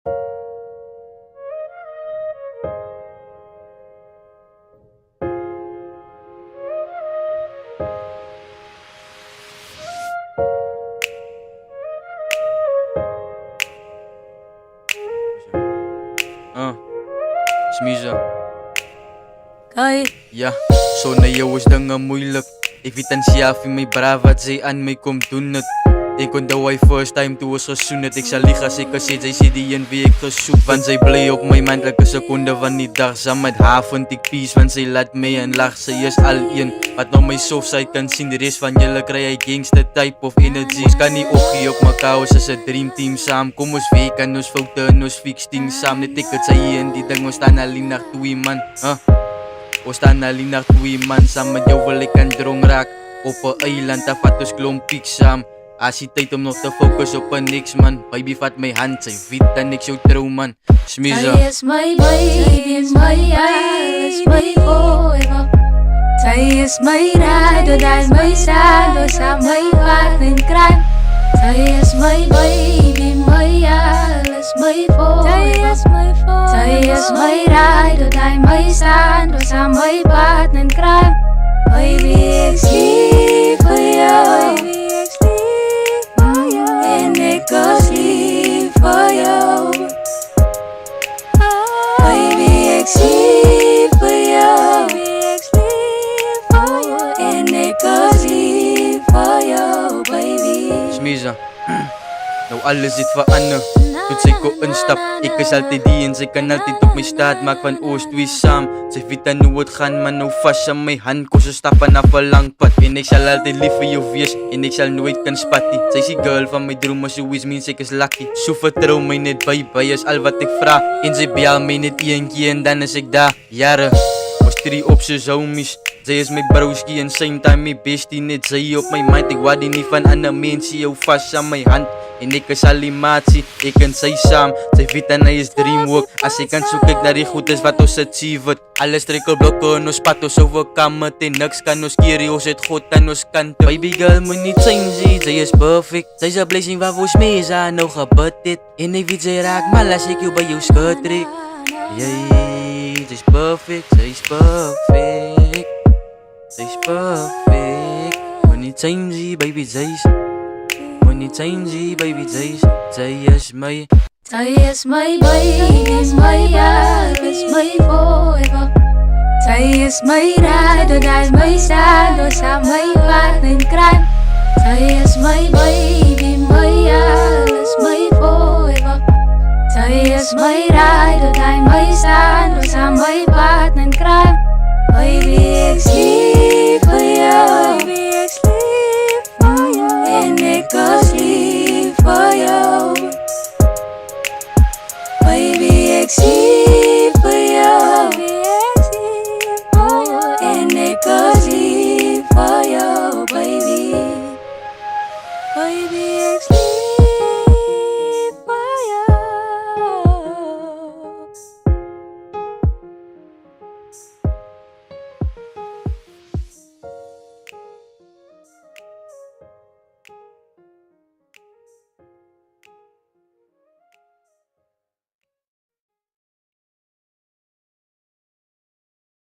Smisa. Kahit Ja, so na yawas da nga moeilijk. Ik weet aan siya may brava zij aan mij komt doen het. Ik kon de first time toe was gesoen het. Ik zal liegen als ik zei zij die en wie ik gesoek. Want zij blij op mijn mind elke seconde van die dag. Samen met haar vond ik peace, want zij laat mij en lach. Zij is al een wat nog mijn soft side kan zien. De rest van jullie krijg ik gangster type of energy. Ons kan niet opgie op mekaar, ons is een dreamteam samen. Kom ons week en ons fouten en ons fix ding samen. De tickets zijn hier en die ding, ons staan alleen naar twee man. We staan alleen naar twee man, samen met jou wil ik aan drong raak. Op een eiland, daar vat ons klompiek saam. As die tijd om nog te focus op een niks man. Baby vat mijn hand, zij weet dat ik jou trouw man. Smisa. Zij is my baby, my alles, my forever. Zij is my ride, dat is my side, sa my partner in crime. Zij is my baby, my alles, my forever. Zij is my ride, dat is my side, sa my partner in crime. Baby, ik sleep voor jou. En ik ga sleep voor jou. Baby, ik sleep voor jou. En ik ga sleep voor jou, baby. Smisa. Nou alles zit verander. Doet zij ko instap. Ik is altijd die en zij kan altijd op mijn staat maak van oost wie saam. Zij weet dan hoe het gaan, maar nou vast aan mijn hand. Kon ze stappen af een lang pad. En ik zal altijd lief voor jou wees. En ik zal nooit kan spattie. Zij is die girl van mijn dromen, zo is means ik is lucky. Zo vertrouw mij net bij is al wat ik vraag. En zij bel mij net één keer en dan is ik daar. Jaren, was 3 op z'n homies. Zij is mijn broski en same time mijn bestie. Net zij op mijn mind, ik wou die niet van andere mensen. Jou vast aan mijn hand. En ik is alimatie, ik en zij saam. Zij weet en hij is dreamwork. Als ik kan zoek ik naar die goed is wat ons achieve. Alles trekkelblokken en ons pad ons overkamen. En niks kan ons keren, ons het goed aan ons kanten. Baby girl moet niet change, zij is perfect. Zij is een blessing waar we mee zijn, nou gebeurt dit. En ik weet zij raakt mal als ik jou bij jou schud trek. Yeah, zij is perfect, zij is perfect. Zij is perfect. Moet niet change, baby, zij is. Change, baby, zij is my. Zij is my baby, my alles, my forever. Zij is my ride, dat is my side, sa my partner in crime. Zij is my baby, my alles, my forever. Zij is my ride, dat is my side, sa my partner in crime. Baby, ik sleep voor jou.